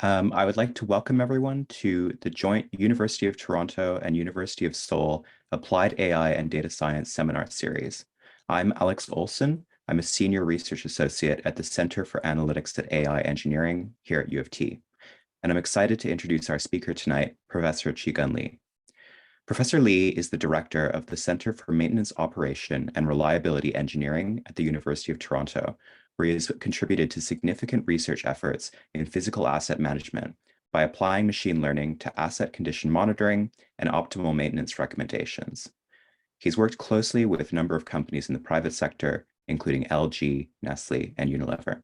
I would like to welcome everyone to the joint University of Toronto and University of Seoul Applied AI and Data Science Seminar Series. I'm Alex Olson. I'm a Senior Research Associate at the Center for Analytics at AI Engineering here at U of T. And I'm excited to introduce our speaker tonight, Professor Chi-Guhn Lee. Professor Lee is the Director of the Center for Maintenance Operation and Reliability Engineering at the University of Toronto, where he has contributed to significant research efforts in physical asset management by applying machine learning to asset condition monitoring and optimal maintenance recommendations. He's worked closely with a number of companies in the private sector, including LG, Nestle, and Unilever.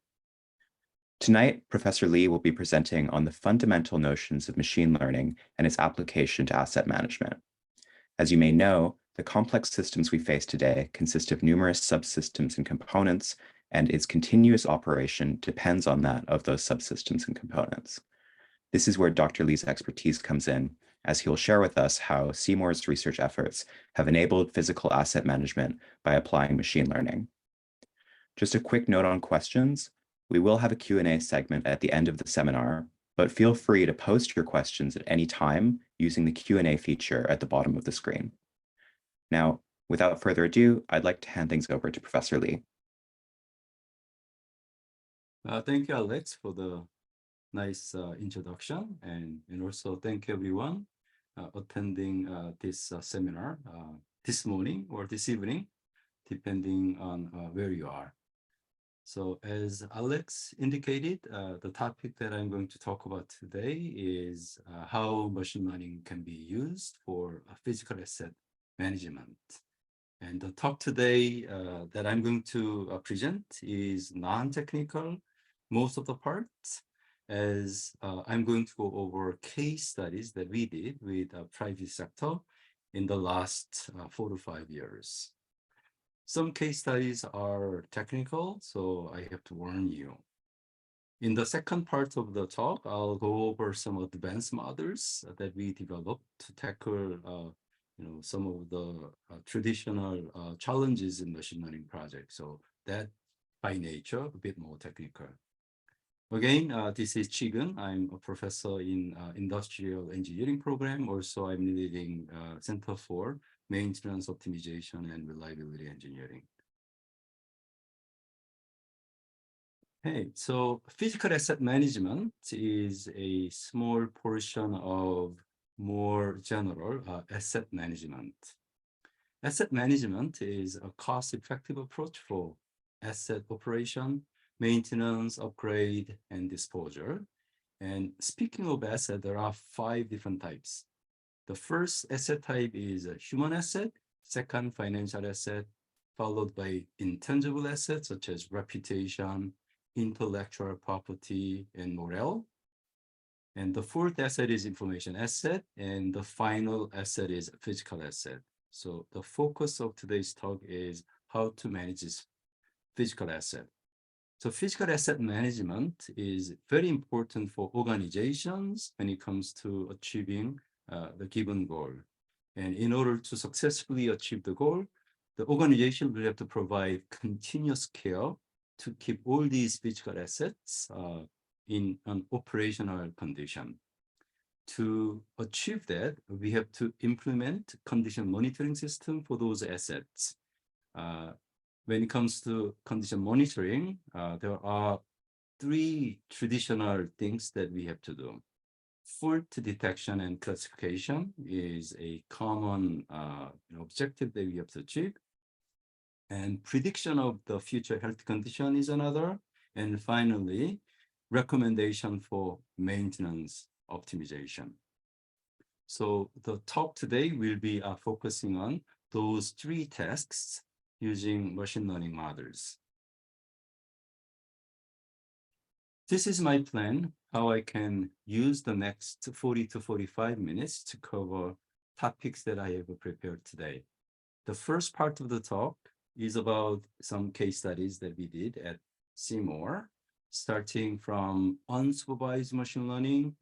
Tonight, Professor Lee will be presenting on the fundamental notions of machine learning and its application to asset management. As you may know, the complex systems we face today consist of numerous subsystems and components, and its continuous operation depends on that of those subsystems and components. This is where Dr. Lee's expertise comes in, as he will share with us how Seymour's research efforts have enabled physical asset management by applying machine learning. Just a quick note on questions. We will have a Q&A segment at the end of the seminar, but feel free to post your questions at any time using the Q&A feature at the bottom of the screen. Now, without further ado, I'd like to hand things over to Professor Lee. Thank you, Alex, for the nice introduction, and also thank everyone attending this seminar this morning or this evening, depending on where you are. So as Alex indicated, the topic that I'm going to talk about today is how machine learning can be used for physical asset management. And the talk today that I'm going to present is non-technical, most of the parts, as I'm going to go over case studies that we did with private sector in the last 4 to 5 years. Some case studies are technical, so I have to warn you. In the second part of the talk, I'll go over some advanced models that we developed to tackle some of the traditional challenges in machine learning projects. So that by nature, a bit more technical. Again, this is Chi-Guhn. I'm a professor in industrial engineering program. Also, I'm leading Center for Maintenance Optimization and Reliability Engineering. Okay, so physical asset management is a small portion of more general asset management. Asset management is a cost-effective approach for asset operation, maintenance, upgrade, and disposal. And speaking of asset, there are 5 different types. The first asset type is a human asset, second, financial asset, followed by intangible assets such as reputation, intellectual property, and morale. And the fourth asset is information asset, and the final asset is physical asset. So the focus of today's talk is how to manage this physical asset. So physical asset management is very important for organizations when it comes to achieving the given goal. And in order to successfully achieve the goal, the organization will have to provide continuous care to keep all these physical assets in an operational condition. To achieve that, we have to implement condition monitoring system for those assets. When it comes to condition monitoring, there are 3 traditional things that we have to do. Fault detection and classification is a common objective that we have to achieve. And prediction of the future health condition is another. And finally, recommendation for maintenance optimization. So the talk today will be focusing on those 3 tasks using machine learning models. This is my plan, how I can use the next 40 to 45 minutes to cover topics that I have prepared today. The first part of the talk is about some case studies that we did at Seymour, starting from unsupervised machine learning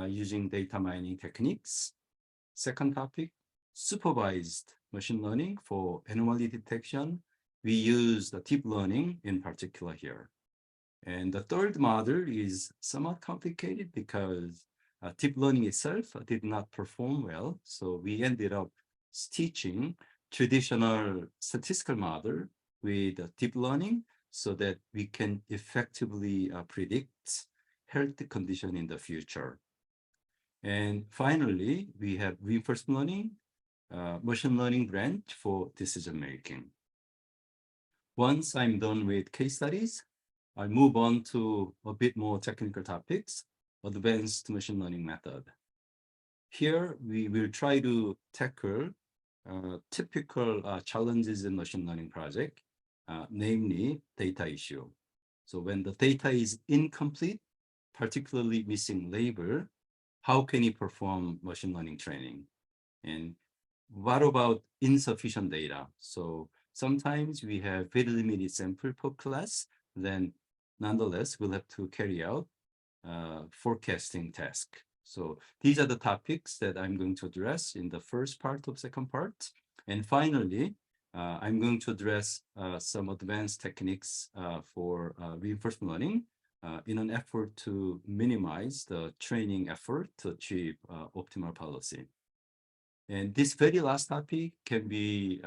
using data mining techniques. Second topic, supervised machine learning for anomaly detection. We use the deep learning in particular here. And the third model is somewhat complicated because deep learning itself did not perform well. So we ended up stitching traditional statistical model with deep learning so that we can effectively predict health condition in the future. And finally, we have reinforcement learning, machine learning branch for decision making. Once I'm done with case studies, I'll move on to a bit more technical topics, advanced machine learning method. Here, we will try to tackle typical challenges in machine learning project, namely data issue. So when the data is incomplete, particularly missing label, how can you perform machine learning training? And what about insufficient data? So sometimes we have very limited sample per class, then nonetheless, we'll have to carry out forecasting task. So these are the topics that I'm going to address in the first part of second part. And finally, I'm going to address some advanced techniques for reinforcement learning in an effort to minimize the training effort to achieve optimal policy. And this very last topic can be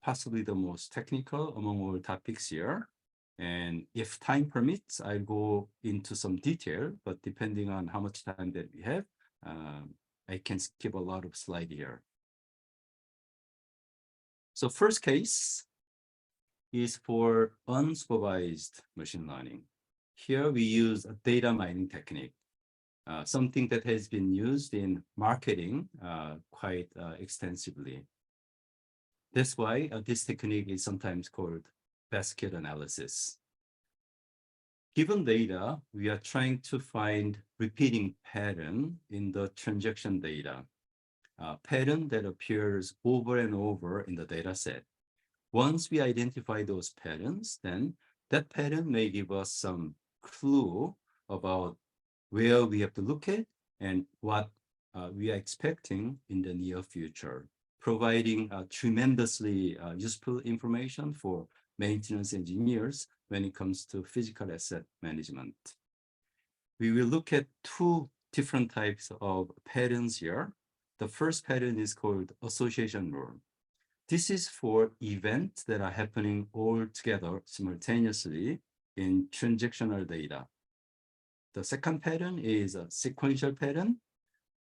possibly the most technical among all topics here. And if time permits, I'll go into some detail, but depending on how much time that we have, I can skip a lot of slide here. So first case is for unsupervised machine learning. Here we use a data mining technique, something that has been used in marketing quite extensively. That's why this technique is sometimes called basket analysis. Given data, we are trying to find repeating pattern in the transaction data, pattern that appears over and over in the data set. Once we identify those patterns, then that pattern may give us some clue about where we have to look at and what we are expecting in the near future, providing tremendously useful information for maintenance engineers when it comes to physical asset management. We will look at two different types of patterns here. The first pattern is called association rule. This is for events that are happening all together simultaneously in transactional data. The second pattern is a sequential pattern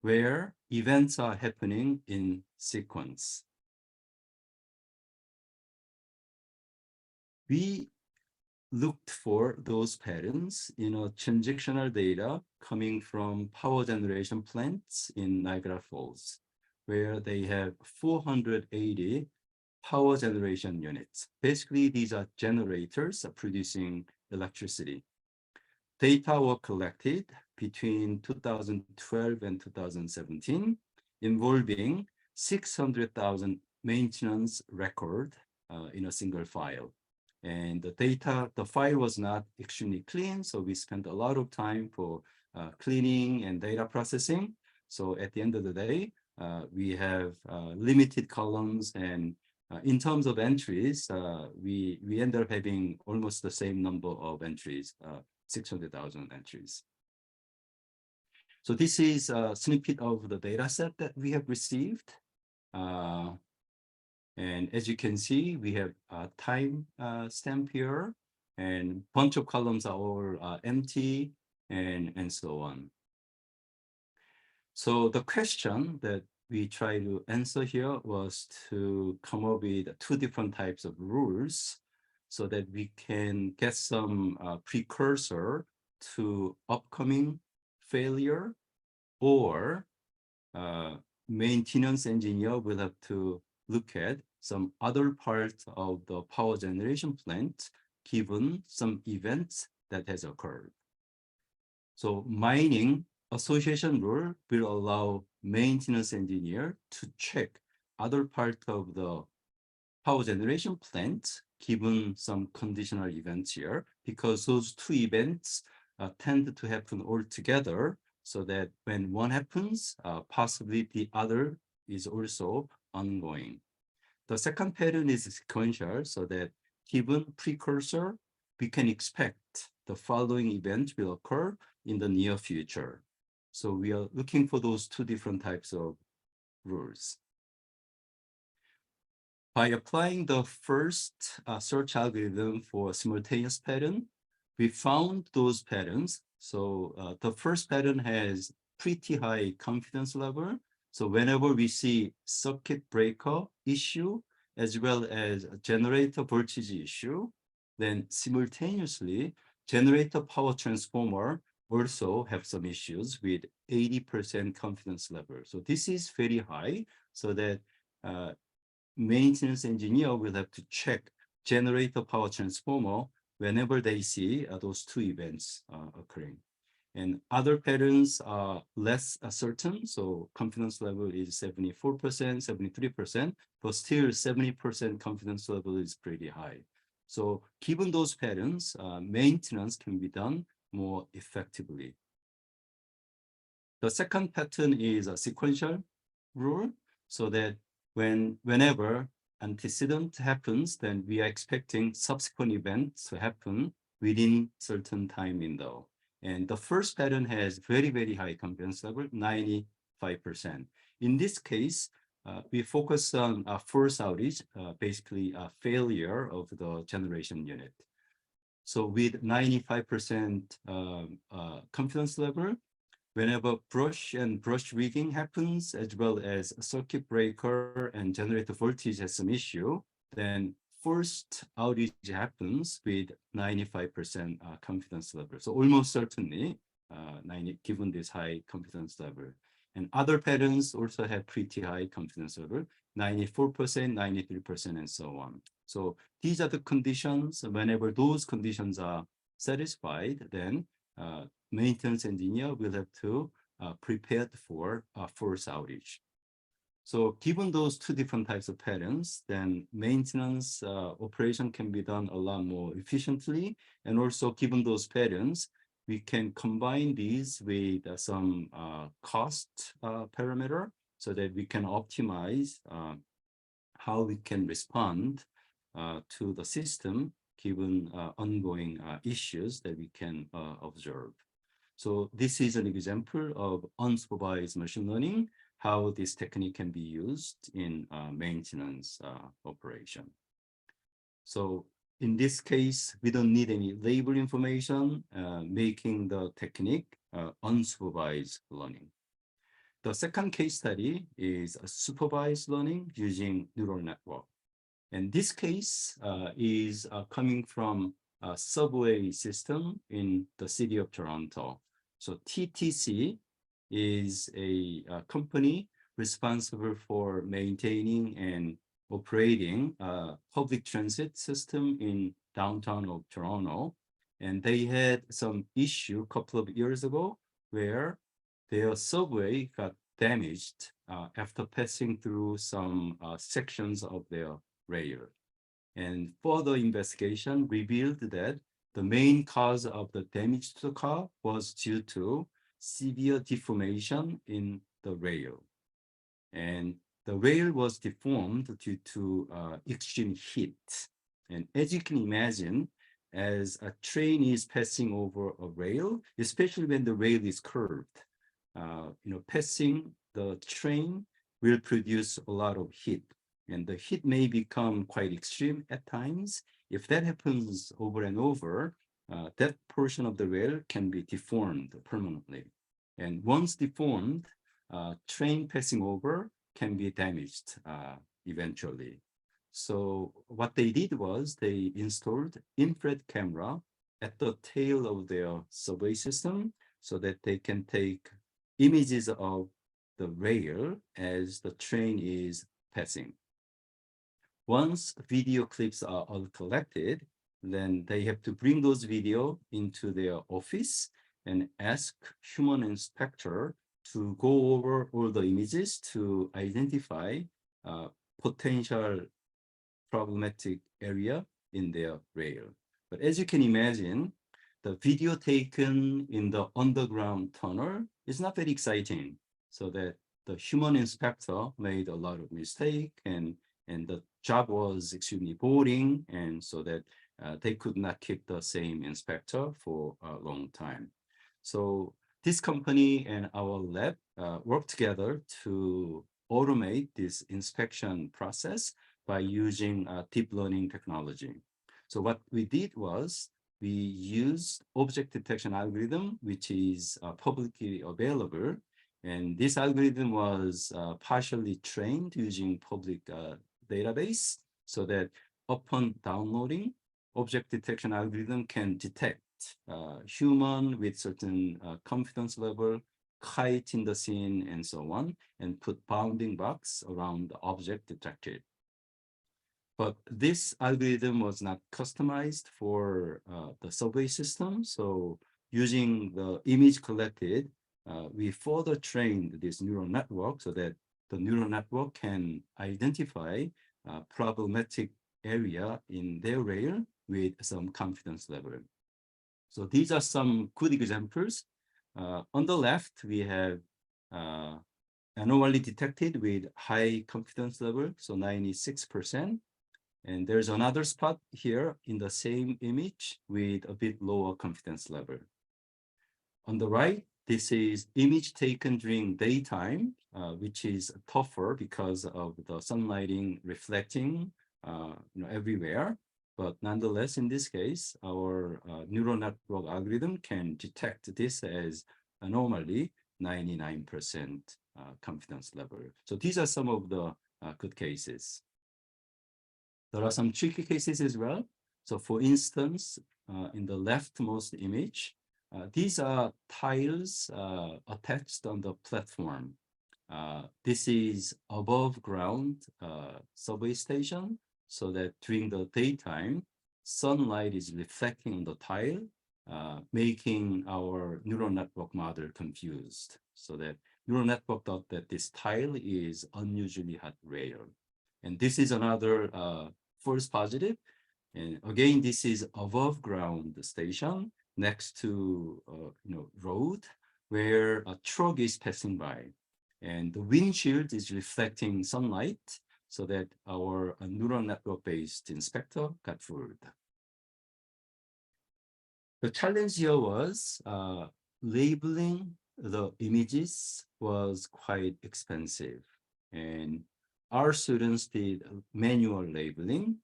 where events are happening in sequence. We looked for those patterns in a transactional data coming from power generation plants in Niagara Falls, where they have 480 power generation units. Basically, these are generators producing electricity. Data were collected between 2012 and 2017, involving 600,000 maintenance record in a single file. And the file was not extremely clean, so we spent a lot of time for cleaning and data processing. So at the end of the day, we have limited columns, and in terms of entries, we end up having almost the same number of entries, 600,000 entries. So this is a snippet of the data set that we have received. And as you can see, we have a time stamp here, and bunch of columns are all empty, and so on. So the question that we try to answer here was to come up with two different types of rules so that we can get some precursor to upcoming failure, or maintenance engineer will have to look at some other parts of the power generation plant given some events that has occurred. So mining association rule will allow maintenance engineer to check other parts of the power generation plant given some conditional events here, because those two events tend to happen all together, so that when one happens, possibly the other is also ongoing. The second pattern is sequential, so that given precursor, we can expect the following event will occur in the near future. So we are looking for those two different types of rules. By applying the first search algorithm for simultaneous pattern, we found those patterns. So the first pattern has pretty high confidence level. So whenever we see circuit breaker issue, as well as a generator voltage issue, then simultaneously generator power transformer also have some issues with 80% confidence level. So this is very high, so that maintenance engineer will have to check generator power transformer whenever they see those two events occurring. And other patterns are less certain, so confidence level is 74%, 73%, but still 70% confidence level is pretty high. So given those patterns, maintenance can be done more effectively. The second pattern is a sequential rule, so that whenever antecedent happens, then we are expecting subsequent events to happen within certain time window. And the first pattern has very, very high confidence level, 95%. In this case, we focus on force outage, basically a failure of the generation unit. So with 95% confidence level, whenever brush and brush rigging happens, as well as a circuit breaker and generator voltage has some issue, then first outage happens with 95% confidence level. So almost certainly, given this high confidence level. And other patterns also have pretty high confidence level, 94%, 93%, and so on. So these are the conditions. Whenever those conditions are satisfied, then maintenance engineer will have to prepare for a force outage. So given those two different types of patterns, then maintenance operation can be done a lot more efficiently. And also given those patterns, we can combine these with some cost parameter so that we can optimize how we can respond to the system given ongoing issues that we can observe. So this is an example of unsupervised machine learning, how this technique can be used in maintenance operation. So in this case, we don't need any label information, making the technique unsupervised learning. The second case study is a supervised learning using neural network. And this case is coming from a subway system in the city of Toronto. So TTC is a company responsible for maintaining and operating a public transit system in downtown of Toronto. And they had some issue a couple of years ago where their subway got damaged after passing through some sections of their rail. And further investigation revealed that the main cause of the damage to the car was due to severe deformation in the rail. And the rail was deformed due to extreme heat. And as you can imagine, as a train is passing over a rail, especially when the rail is curved, passing the train will produce a lot of heat. And the heat may become quite extreme at times. If that happens over and over, that portion of the rail can be deformed permanently. And once deformed, train passing over can be damaged eventually. So what they did was they installed infrared camera at the tail of their subway system so that they can take images of the rail as the train is passing. Once video clips are all collected, then they have to bring those video into their office and ask human inspector to go over all the images to identify potential problematic area in their rail. But as you can imagine, the video taken in the underground tunnel is not very exciting, so that the human inspector made a lot of mistake and the job was extremely boring, and so that they could not keep the same inspector for a long time. So this company and our lab worked together to automate this inspection process by using deep learning technology. So what we did was we used object detection algorithm, which is publicly available. And this algorithm was partially trained using public database so that upon downloading, object detection algorithm can detect human with certain confidence level, height in the scene, and so on, and put bounding box around the object detected. But this algorithm was not customized for the subway system. So using the image collected, we further trained this neural network so that the neural network can identify problematic area in their rail with some confidence level. So these are some good examples. On the left, we have anomaly detected with high confidence level, so 96%. And there's another spot here in the same image with a bit lower confidence level. On the right, this is image taken during daytime, which is tougher because of the sunlighting reflecting everywhere. But nonetheless, in this case, our neural network algorithm can detect this as anomaly, 99% confidence level. So these are some of the good cases. There are some tricky cases as well. So for instance, in the leftmost image, these are tiles attached on the platform. This is above ground subway station, so that during the daytime, sunlight is reflecting on the tile, making our neural network model confused. So that neural network thought that this tile is unusually hot rail. And this is another false positive. And again, this is above ground station next to road where a truck is passing by. And the windshield is reflecting sunlight so that our neural network-based inspector got fooled. The challenge here was labeling the images was quite expensive. And our students did manual labeling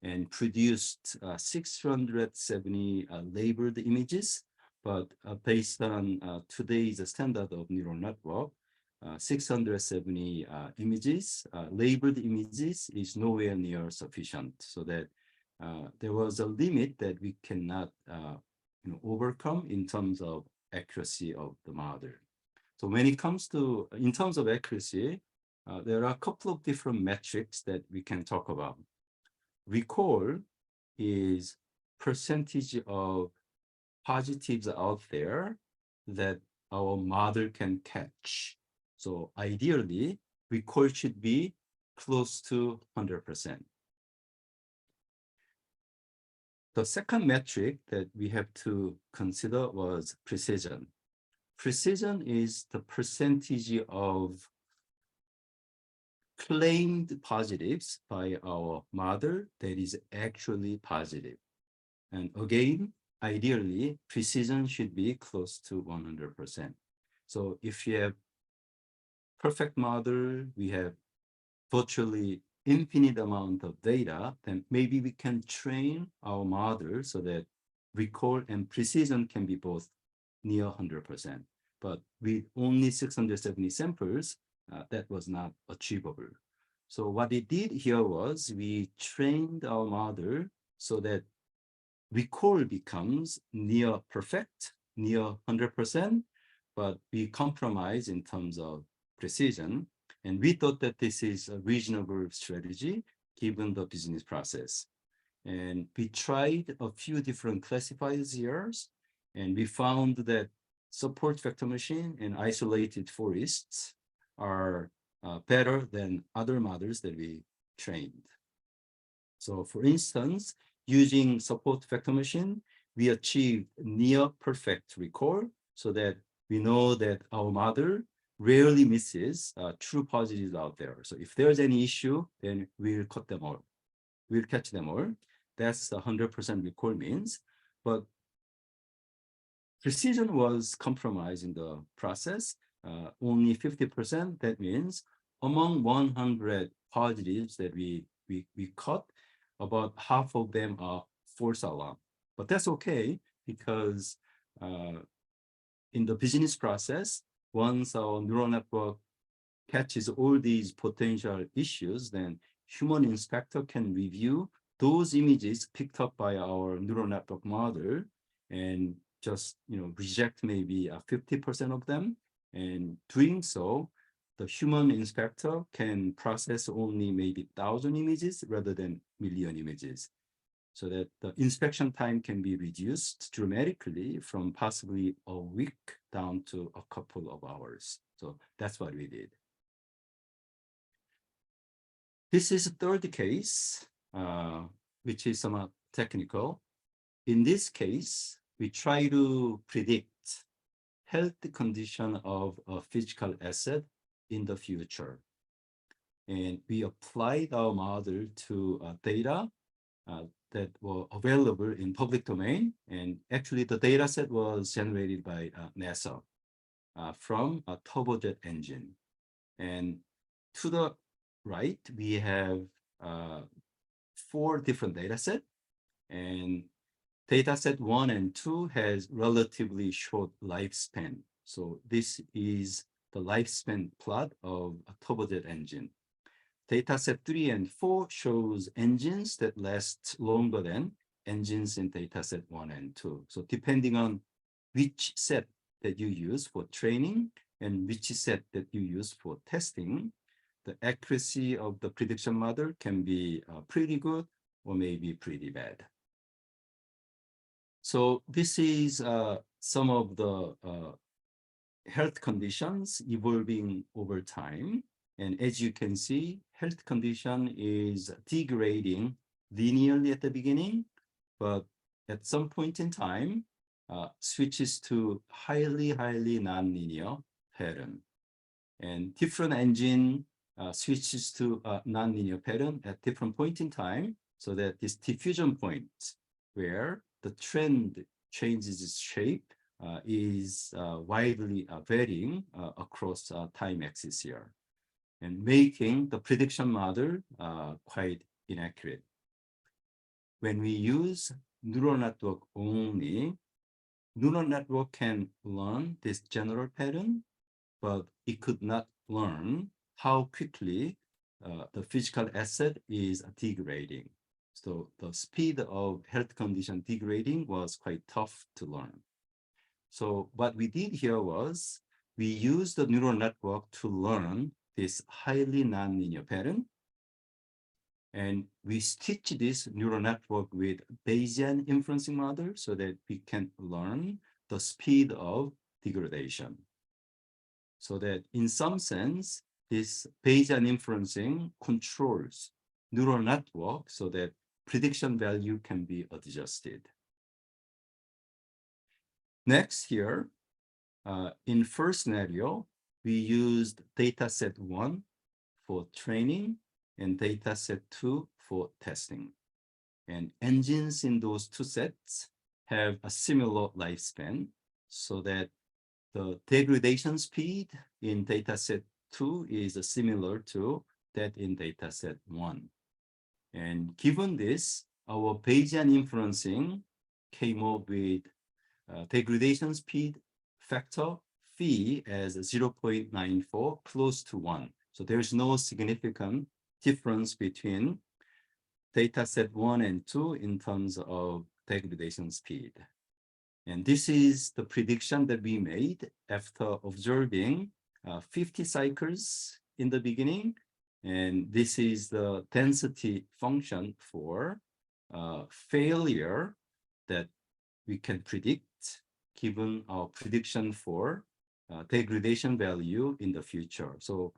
and produced 670 labeled images, but based on today's standard of neural network, 670 images, labeled images is nowhere near sufficient, so that there was a limit that we cannot overcome in terms of accuracy of the model. So when it comes to, in terms of accuracy, there are a couple of different metrics that we can talk about. Recall is percentage of positives out there that our model can catch. So ideally, recall should be close to 100%. The second metric that we have to consider was precision. Precision is the percentage of claimed positives by our model that is actually positive. And again, ideally, precision should be close to 100%. So if you have perfect model, we have virtually infinite amount of data, then maybe we can train our model so that recall and precision can be both near 100%. But with only 670 samples, that was not achievable. So what we did here was we trained our model so that recall becomes near perfect, near 100%, but we compromise in terms of precision. And we thought that this is a reasonable strategy given the business process. And we tried a few different classifiers here, and we found that support vector machine and isolated forests are better than other models that we trained. So for instance, using support vector machine, we achieved near perfect recall so that we know that our model rarely misses true positives out there. So if there's any issue, then we'll cut them all. We'll catch them all. That's the 100% recall means. But precision was compromised in the process. Only 50%. That means among 100 positives that we caught, about half of them are false alarm. But that's okay, because in the business process, once our neural network catches all these potential issues, then human inspector can review those images picked up by our neural network model and just reject maybe 50% of them. And doing so, the human inspector can process only maybe 1,000 images rather than million images, so that the inspection time can be reduced dramatically from possibly a week down to a couple of hours. So that's what we did. This is a third case, which is somewhat technical. In this case, we try to predict health condition of a physical asset in the future. And we applied our model to data that were available in public domain. And actually the data set was generated by NASA from a turbojet engine. And to the right, we have 4 different data sets. And data set 1 and 2 has relatively short lifespan. So this is the lifespan plot of a turbojet engine. Data set 3 and 4 shows engines that last longer than engines in data set 1 and 2. So depending on which set that you use for training and which set that you use for testing, the accuracy of the prediction model can be pretty good or maybe pretty bad. So this is some of the health conditions evolving over time. And as you can see, health condition is degrading linearly at the beginning, but at some point in time, switches to highly nonlinear pattern. And different engine switches to a nonlinear pattern at different point in time, so that this diffusion point where the trend changes its shape is widely varying across time axis here, and making the prediction model quite inaccurate. When we use neural network only, neural network can learn this general pattern, but it could not learn how quickly the physical asset is degrading. So the speed of health condition degrading was quite tough to learn. So what we did here was we used the neural network to learn this highly nonlinear pattern. And we stitch this neural network with Bayesian inferencing model so that we can learn the speed of degradation. So that in some sense, this Bayesian inferencing controls neural network so that prediction value can be adjusted. Next here, in first scenario, we used data set 1 for training and data set 2 for testing. And engines in those 2 sets have a similar lifespan, so that the degradation speed in data set 2 is similar to that in data set 1. And given this, our Bayesian inferencing came up with degradation speed factor phi as 0.94, close to 1. So there's no significant difference between data set 1 and 2 in terms of degradation speed. And this is the prediction that we made after observing 50 cycles in the beginning. And this is the density function for failure that we can predict given our prediction for degradation value in the future. So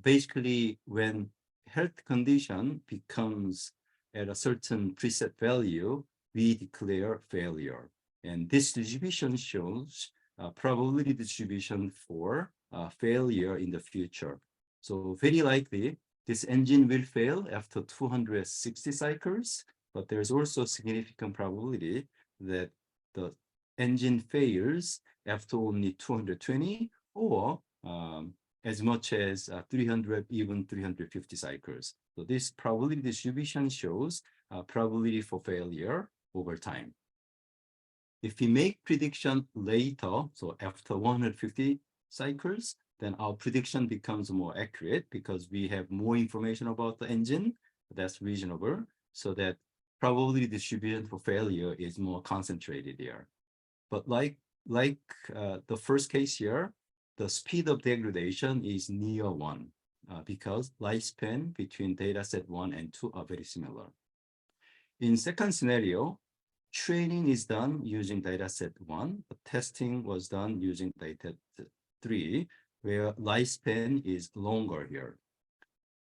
basically, when health condition becomes at a certain preset value, we declare failure. And this distribution shows probability distribution for failure in the future. So very likely, this engine will fail after 260 cycles, but there's also significant probability that the engine fails after only 220 or as much as 300, even 350 cycles. So this probability distribution shows probability for failure over time. If we make prediction later, so after 150 cycles, then our prediction becomes more accurate because we have more information about the engine. That's reasonable, so that probability distribution for failure is more concentrated here. But like the first case here, the speed of degradation is near 1 because lifespan between data set 1 and 2 are very similar. In second scenario, training is done using dataset 1, but testing was done using dataset 3, where lifespan is longer here.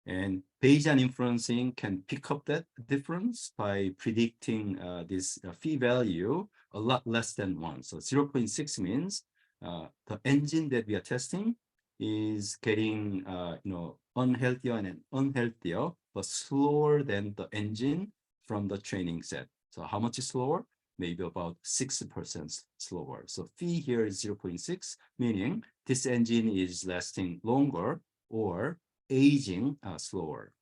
And Bayesian inferencing can pick up that difference by predicting this phi value a lot less than 1. So 0.6 means the engine that we are testing is getting unhealthier and unhealthier, but slower than the engine from the training set. So how much is slower? Maybe about 6% slower. So phi here is 0.6, meaning this engine is lasting longer or aging slower.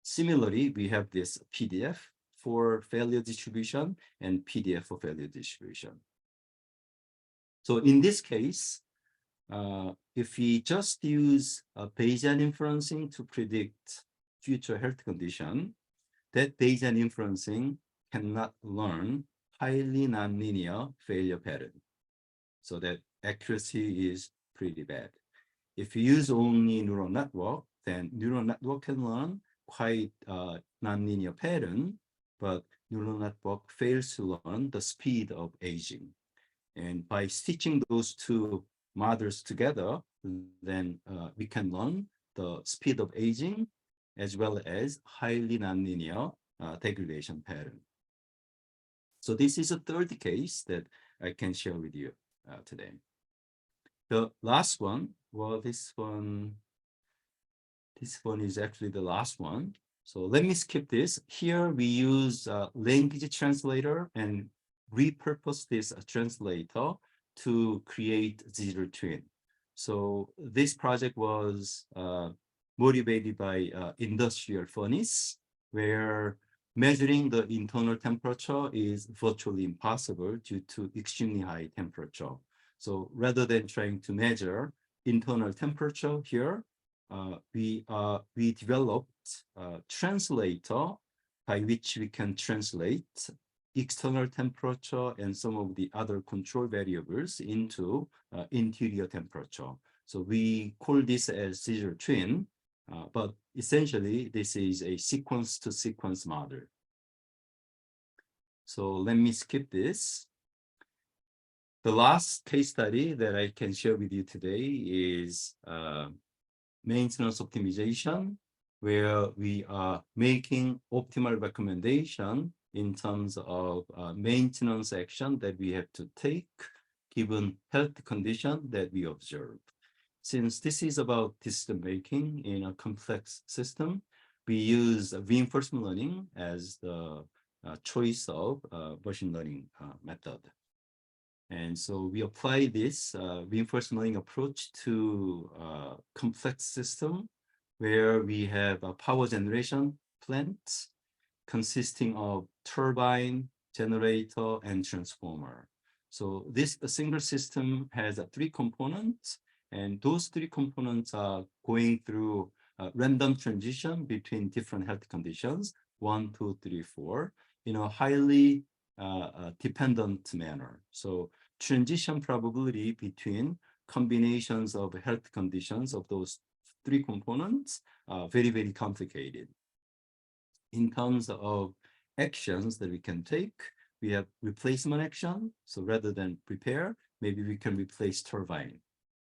Similarly, we have this PDF for failure distribution and PDF for failure distribution. So in this case, if we just use Bayesian inferencing to predict future health condition, that Bayesian inferencing cannot learn highly nonlinear failure pattern. So that accuracy is pretty bad. If you use only neural network, then neural network can learn quite nonlinear pattern, but neural network fails to learn the speed of aging. And by stitching those two models together, then we can learn the speed of aging as well as highly nonlinear degradation pattern. So this is a third case that I can share with you today. The last one, well, this one is actually the last one. So let me skip this. Here we use language translator and repurpose this translator to create digital twin. So this project was motivated by industrial furnace, where measuring the internal temperature is virtually impossible due to extremely high temperature. So rather than trying to measure internal temperature here, we developed a translator by which we can translate external temperature and some of the other control variables into interior temperature. So we call this as digital twin, but essentially this is a sequence-to-sequence model. So let me skip this. The last case study that I can share with you today is maintenance optimization, where we are making optimal recommendation in terms of maintenance action that we have to take given health condition that we observe. Since this is about decision making in a complex system, we use reinforcement learning as the choice of machine learning method. And so we apply this reinforcement learning approach to a complex system where we have a power generation plant consisting of turbine, generator, and transformer. So this single system has 3 components, and those 3 components are going through a random transition between different health conditions, 1, 2, 3, 4, in a highly dependent manner. So transition probability between combinations of health conditions of those 3 components are very, very complicated. In terms of actions that we can take, we have replacement action. So rather than repair, maybe we can replace turbine.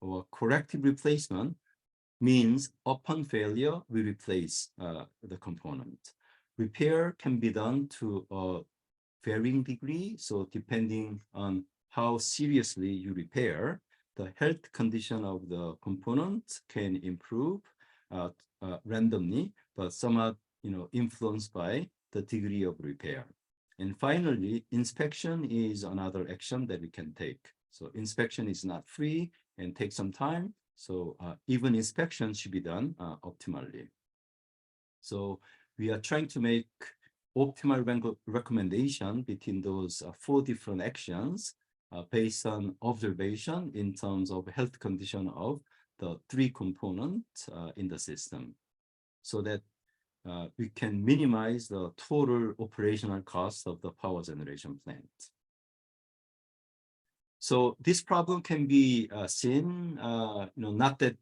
Or corrective replacement means upon failure, we replace the component. Repair can be done to a varying degree. So depending on how seriously you repair, the health condition of the component can improve randomly, but somewhat influenced by the degree of repair. And finally, inspection is another action that we can take. So inspection is not free and takes some time. So even inspection should be done optimally. So we are trying to make optimal recommendation between those 4 different actions based on observation in terms of health condition of the 3 components in the system, so that we can minimize the total operational cost of the power generation plant. So this problem can be seen, not that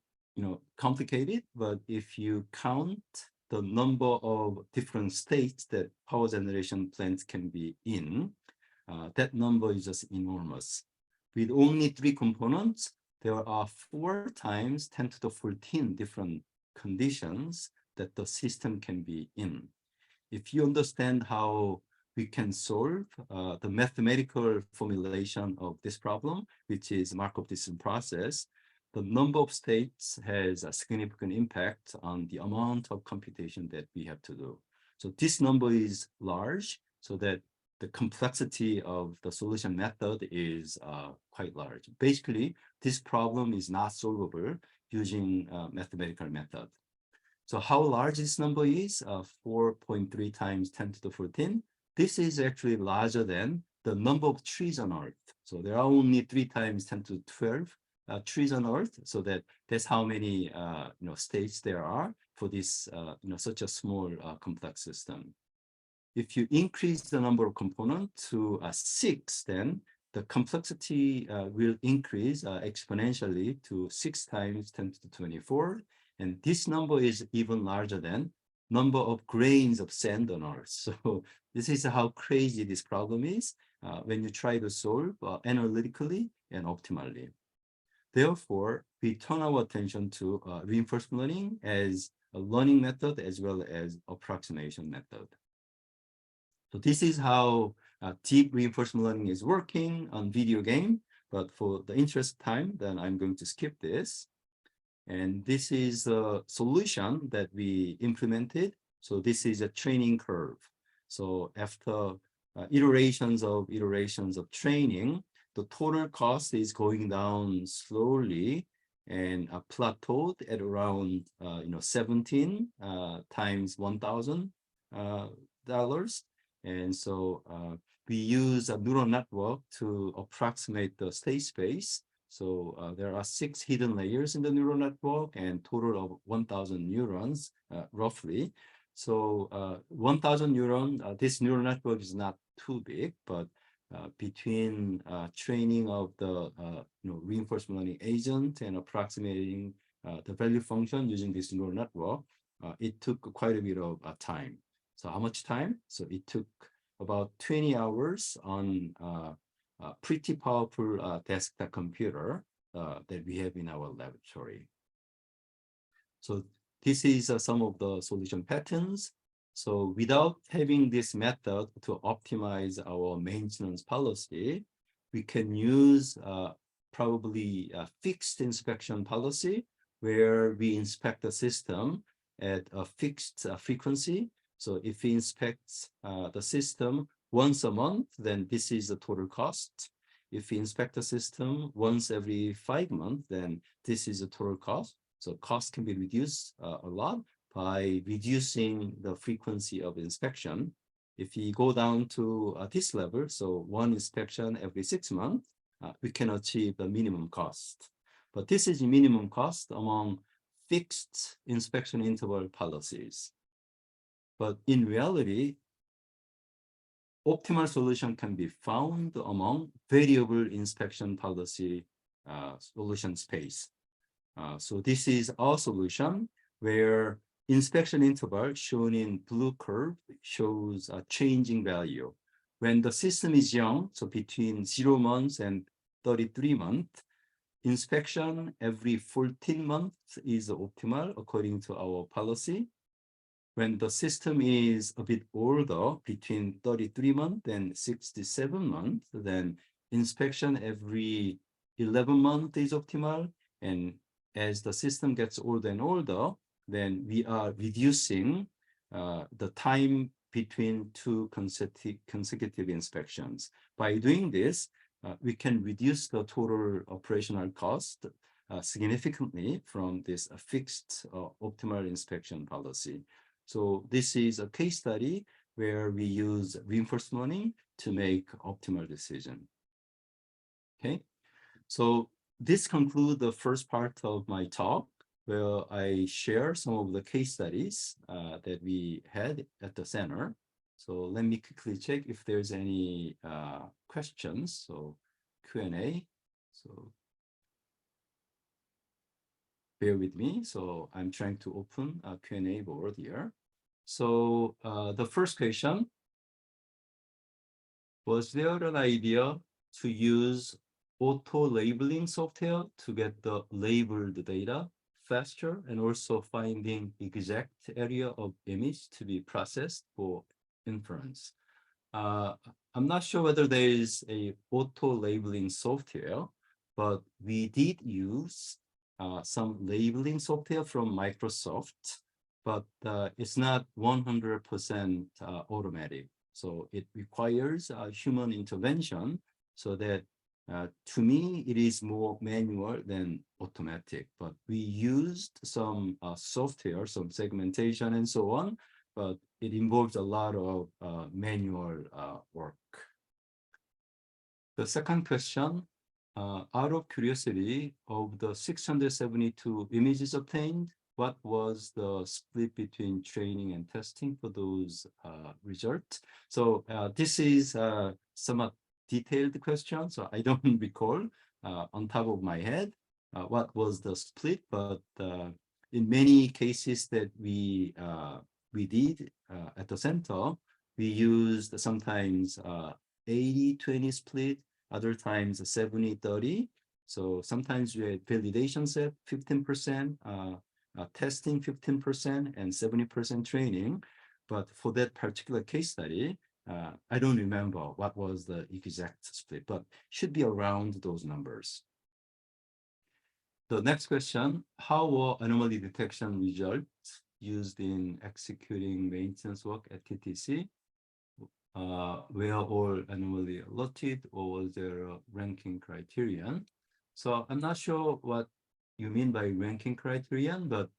complicated, but if you count the number of different states that power generation plants can be in, that number is just enormous. With only 3 components, there are 4 times 10 to the 14 different conditions that the system can be in. If you understand how we can solve the mathematical formulation of this problem, which is Markov decision process, the number of states has a significant impact on the amount of computation that we have to do. So this number is large, so that the complexity of the solution method is quite large. Basically, this problem is not solvable using mathematical method. So how large this number is, 4.3 times 10 to the 14. This is actually larger than the number of trees on Earth. So there are only 3 times 10 to 12 trees on Earth. So that's how many states there are for this such a small complex system. If you increase the number of components to 6, then the complexity will increase exponentially to 6 times 10 to the 24. And this number is even larger than number of grains of sand on Earth. So this is how crazy this problem is when you try to solve analytically and optimally. Therefore, we turn our attention to reinforcement learning as a learning method as well as approximation method. So this is how deep reinforcement learning is working on video game. But for the interest of time, then I'm going to skip this. And this is a solution that we implemented. So this is a training curve. So after iterations of training, the total cost is going down slowly and plateaued at around 17 times $1,000. And so we use a neural network to approximate the state space. So there are 6 hidden layers in the neural network and total of 1,000 neurons, roughly. So 1,000 neurons, this neural network is not too big, but between training of the reinforcement learning agent and approximating the value function using this neural network, it took quite a bit of time. So how much time? So it took about 20 hours on a pretty powerful desktop computer that we have in our laboratory. So this is some of the solution patterns. So without having this method to optimize our maintenance policy, we can use probably a fixed inspection policy where we inspect the system at a fixed frequency. So if we inspect the system once a month, then this is the total cost. If we inspect the system once every 5 months, then this is the total cost. So cost can be reduced a lot by reducing the frequency of inspection. If we go down to this level, so 1 inspection every 6 months, we can achieve the minimum cost. But this is the minimum cost among fixed inspection interval policies. But in reality, optimal solution can be found among variable inspection policy solution space. So this is our solution where inspection interval shown in blue curve shows a changing value. When the system is young, so between 0 months and 33 months, inspection every 14 months is optimal according to our policy. When the system is a bit older, between 33 months and 67 months, then inspection every 11 months is optimal. And as the system gets older and older, then we are reducing the time between two consecutive inspections. By doing this, we can reduce the total operational cost significantly from this fixed optimal inspection policy. So this is a case study where we use reinforcement learning to make optimal decision. Okay, so this concludes the first part of my talk, where I share some of the case studies that we had at the center. So let me quickly check if there's any questions. So Q&A. So bear with me. So I'm trying to open a Q&A board here. So the first question, was there an idea to use auto labeling software to get the labeled data faster and also finding exact area of image to be processed for inference? I'm not sure whether there is a auto labeling software, but we did use some labeling software from Microsoft, but it's not 100% automatic. So it requires human intervention, so that to me, it is more manual than automatic. But we used some software, some segmentation and so on, but it involves a lot of manual work. The second question, out of curiosity, of the 672 images obtained, what was the split between training and testing for those results? So this is somewhat detailed question, so I don't recall on top of my head what was the split, but in many cases that we did at the center, we used sometimes 80-20 split, other times 70-30. So sometimes we had validation set 15%, testing 15%, and 70% training. But for that particular case study, I don't remember what was the exact split, but should be around those numbers. The next question, how were anomaly detection results used in executing maintenance work at TTC? Were all anomaly alerted, or was there a ranking criterion? So I'm not sure what you mean by ranking criterion, but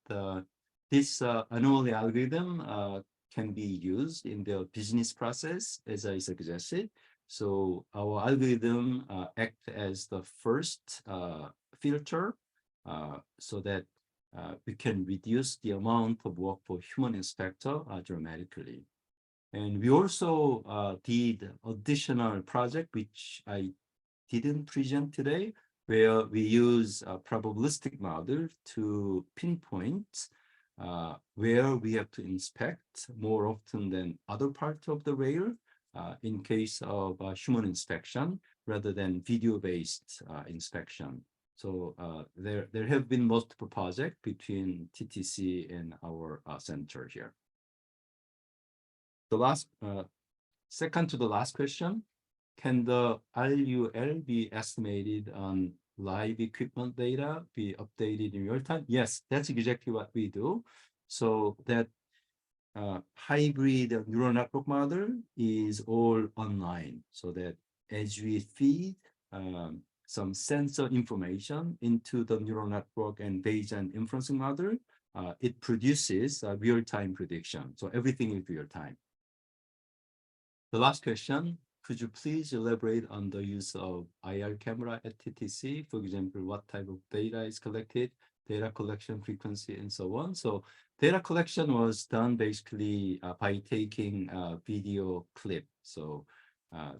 this anomaly algorithm can be used in the business process, as I suggested. So our algorithm acts as the first filter so that we can reduce the amount of work for human inspector dramatically. And we also did additional project, which I didn't present today, where we use a probabilistic model to pinpoint where we have to inspect more often than other parts of the rail in case of human inspection rather than video-based inspection. So there have been multiple projects between TTC and our center here. The last, second to the last question, can the RUL be estimated on live equipment data be updated in real time? Yes, that's exactly what we do. So that hybrid neural network model is all online, so that as we feed some sensor information into the neural network and Bayesian inferencing model, it produces a real-time prediction. So everything is real-time. The last question, could you please elaborate on the use of IR camera at TTC? For example, what type of data is collected, data collection frequency, and so on. So data collection was done basically by taking a video clip. So,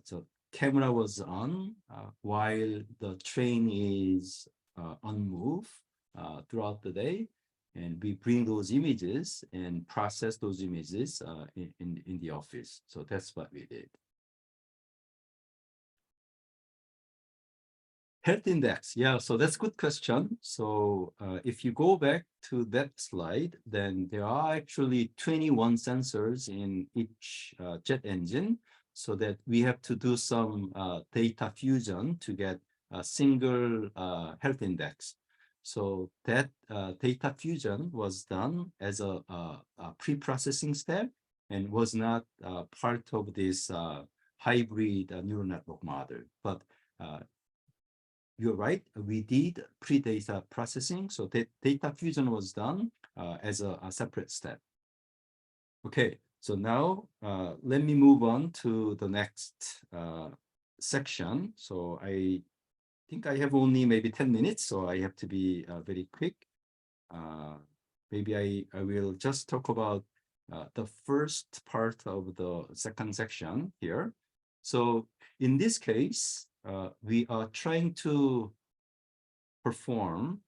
so camera was on while the train is on move throughout the day. And we bring those images and process those images in the office. So that's what we did. Health index, yeah, so that's a good question. So if you go back to that slide, then there are actually 21 sensors in each jet engine, so that we have to do some data fusion to get a single health index. So that data fusion was done as a pre-processing step, and was not part of this hybrid neural network model. But you're right, we did pre-data processing, so that data fusion was done as a separate step. Okay, so now let me move on to the next section. So I think I have only maybe 10 minutes, so I have to be very quick. Maybe I will just talk about the first part of the second section here. So in this case, we are trying to perform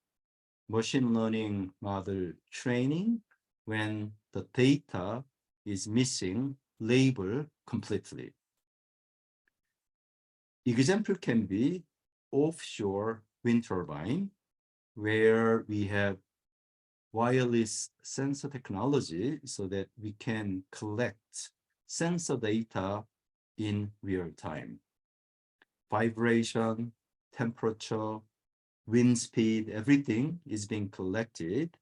machine learning model training when the data is missing label completely. Example can be offshore wind turbine, where we have wireless sensor technology so that we can collect sensor data in real time. Vibration, temperature, wind speed, everything is being collected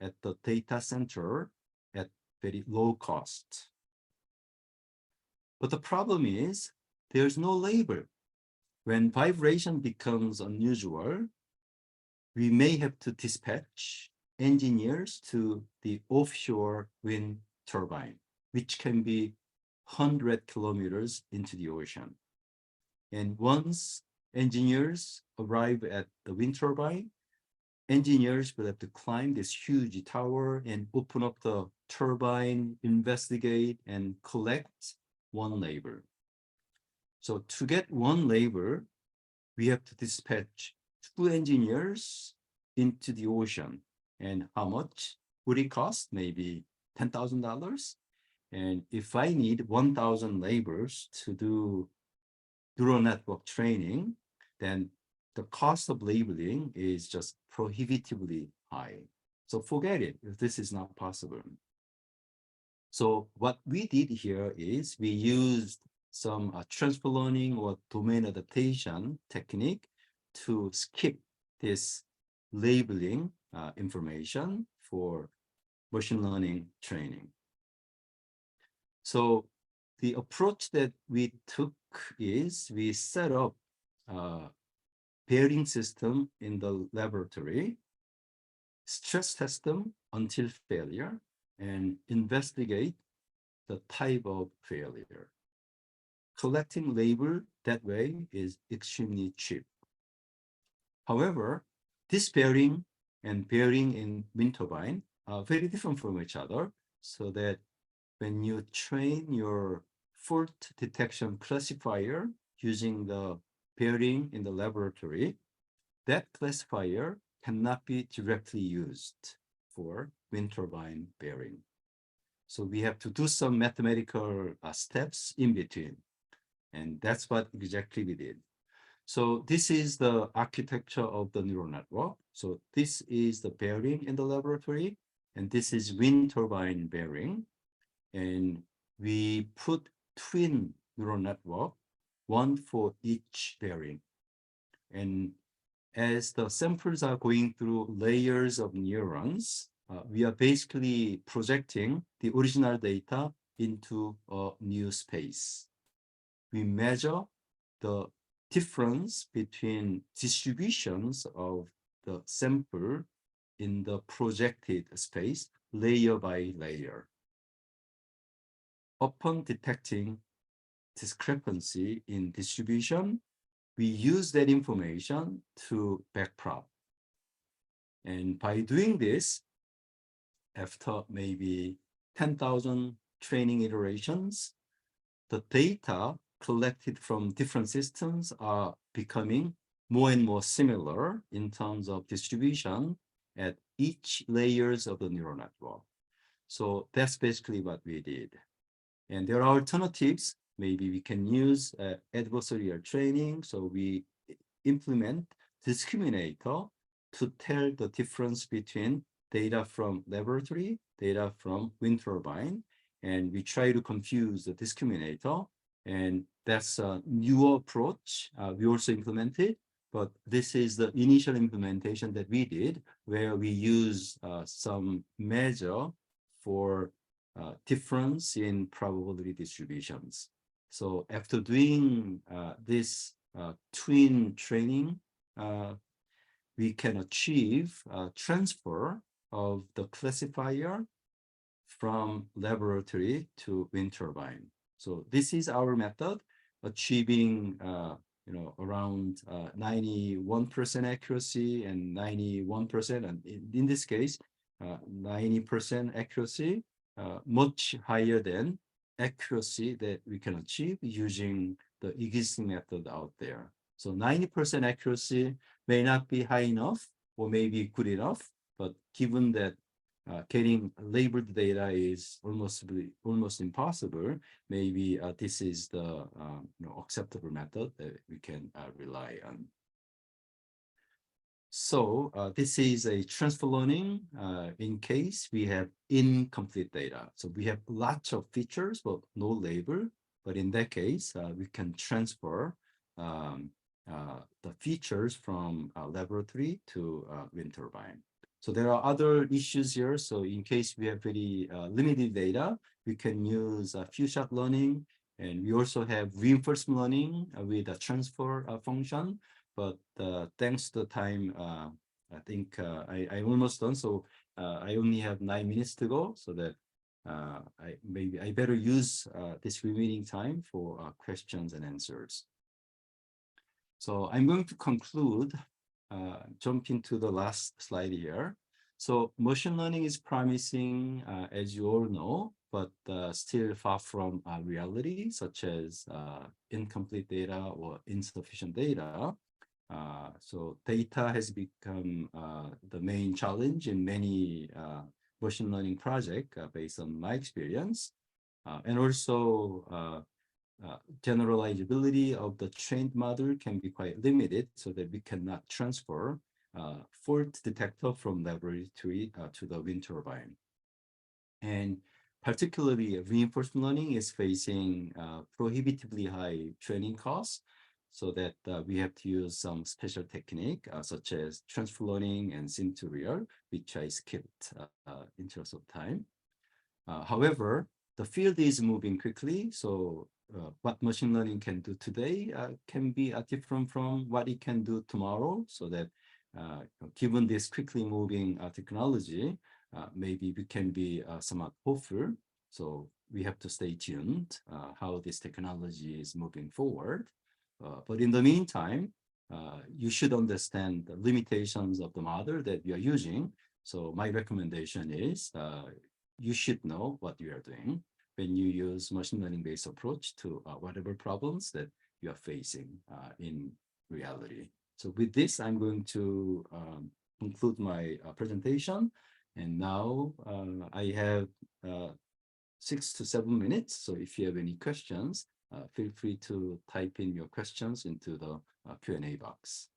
at the data center at very low cost. But the problem is there's no label. When vibration becomes unusual, we may have to dispatch engineers to the offshore wind turbine, which can be 100 kilometers into the ocean. And once engineers arrive at the wind turbine, engineers will have to climb this huge tower and open up the turbine, investigate, and collect one label. So to get one label, we have to dispatch 2 engineers into the ocean. And how much would it cost? Maybe $10,000. And if I need 1,000 labels to do neural network training, then the cost of labeling is just prohibitively high. So forget it if this is not possible. So what we did here is we used some transfer learning or domain adaptation technique to skip this labeling information for machine learning training. So the approach that we took is we set up a bearing system in the laboratory, stress test them until failure, and investigate the type of failure. Collecting label that way is extremely cheap. However, this bearing and bearing in wind turbine are very different from each other, so that when you train your fault detection classifier using the bearing in the laboratory, that classifier cannot be directly used for wind turbine bearing. So we have to do some mathematical steps in between. And that's what exactly we did. So this is the architecture of the neural network. So this is the bearing in the laboratory, and this is wind turbine bearing. And we put twin neural network, one for each bearing. And as the samples are going through layers of neurons, we are basically projecting the original data into a new space. We measure the difference between distributions of the sample in the projected space, layer by layer. Upon detecting discrepancy in distribution, we use that information to backprop. And by doing this, after maybe 10,000 training iterations, the data collected from different systems are becoming more and more similar in terms of distribution at each layers of the neural network. So that's basically what we did. And there are alternatives. Maybe we can use adversarial training. So we implement discriminator to tell the difference between data from laboratory, data from wind turbine, and we try to confuse the discriminator. And that's a new approach we also implemented, but this is the initial implementation that we did, where we use some measure for difference in probability distributions. So after doing this twin training, we can achieve transfer of the classifier from laboratory to wind turbine. So this is our method, achieving around 91% accuracy and 91%, and in this case, 90% accuracy, much higher than accuracy that we can achieve using the existing method out there. So 90% accuracy may not be high enough or maybe good enough, but given that getting labeled data is almost impossible, maybe this is the acceptable method that we can rely on. So this is a transfer learning in case we have incomplete data. So we have lots of features, but no label. But in that case, we can transfer the features from laboratory to wind turbine. So there are other issues here. So in case we have very limited data, we can use few-shot learning. And we also have reinforcement learning with a transfer function. But thanks to the time, I think I'm almost done. So I only have 9 minutes to go, so that I better use this remaining time for questions and answers. So I'm going to conclude, jump into the last slide here. So machine learning is promising, as you all know, but still far from reality, such as incomplete data or insufficient data. So data has become the main challenge in many machine learning projects based on my experience. And also generalizability of the trained model can be quite limited, so that we cannot transfer fault detector from laboratory to the wind turbine. And particularly reinforcement learning is facing prohibitively high training costs, so that we have to use some special technique such as transfer learning and sim to real, which I skipped in terms of time. However, the field is moving quickly, so what machine learning can do today can be different from what it can do tomorrow, so that given this quickly moving technology, maybe we can be somewhat hopeful. So we have to stay tuned how this technology is moving forward. But in the meantime, you should understand the limitations of the model that you are using. So my recommendation is you should know what you are doing when you use machine learning-based approach to whatever problems that you are facing in reality. So with this, I'm going to conclude my presentation. And now I have 6 to 7 minutes. So if you have any questions, feel free to type in your questions into the Q&A box.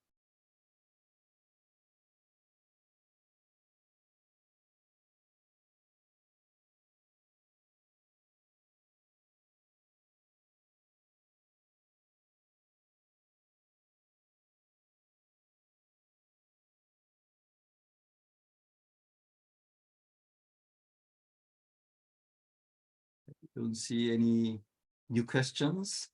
Don't see any new questions.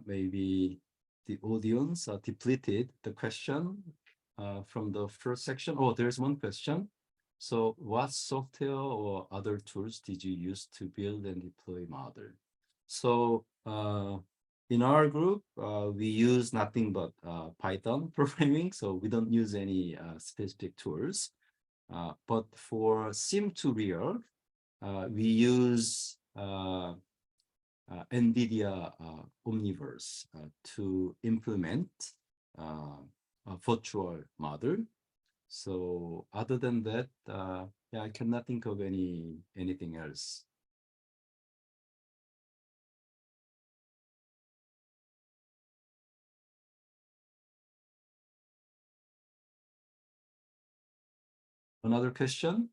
Maybe the audience depleted the question from the first section. Oh, there's one question. So what software or other tools did you use to build and deploy model? So in our group, we use nothing but Python programming. So we don't use any specific tools. But for sim to real, we use NVIDIA Omniverse to implement a virtual model. So other than that, yeah, I cannot think of anything else. Another question?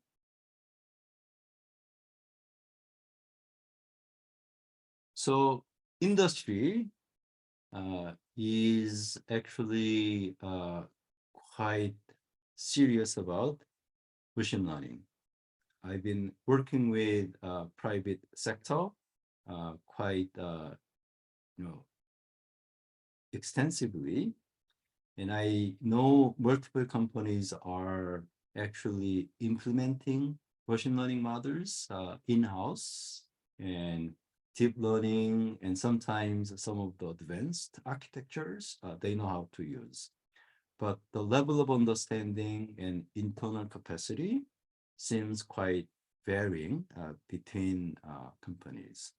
So industry is actually quite serious about machine learning. I've been working with private sector quite extensively, and I know multiple companies are actually implementing machine learning models in-house, and deep learning, and sometimes some of the advanced architectures they know how to use. But the level of understanding and internal capacity seems quite varying between companies.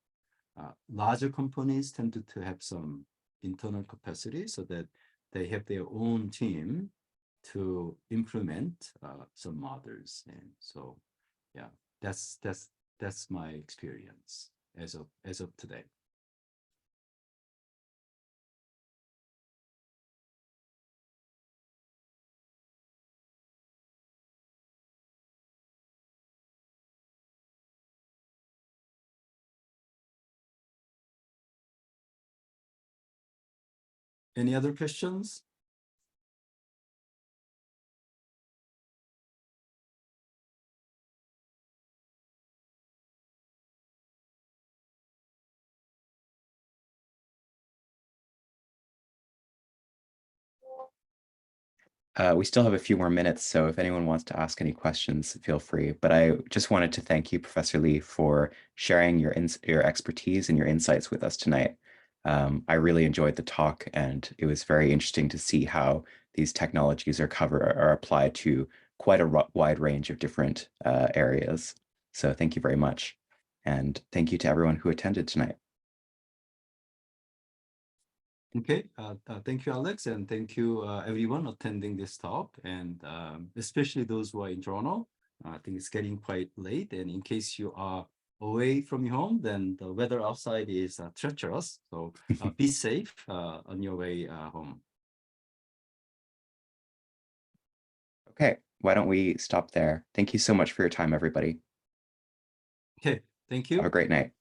Larger companies tend to have some internal capacity so that they have their own team to implement some models. And so, yeah, that's my experience as of today. Any other questions? We still have a few more minutes, so if anyone wants to ask any questions, feel free. But I just wanted to thank you, Professor Lee, for sharing your expertise and your insights with us tonight. I really enjoyed the talk, and it was very interesting to see how these technologies are applied to quite a wide range of different areas. So thank you very much. And thank you to everyone who attended tonight. Okay, thank you, Alex, and thank you, everyone attending this talk, and especially those who are in Toronto. I think it's getting quite late, and in case you are away from your home, then the weather outside is treacherous, so be safe on your way home. Okay, why don't we stop there? Thank you so much for your time, everybody. Okay, thank you. Have a great night.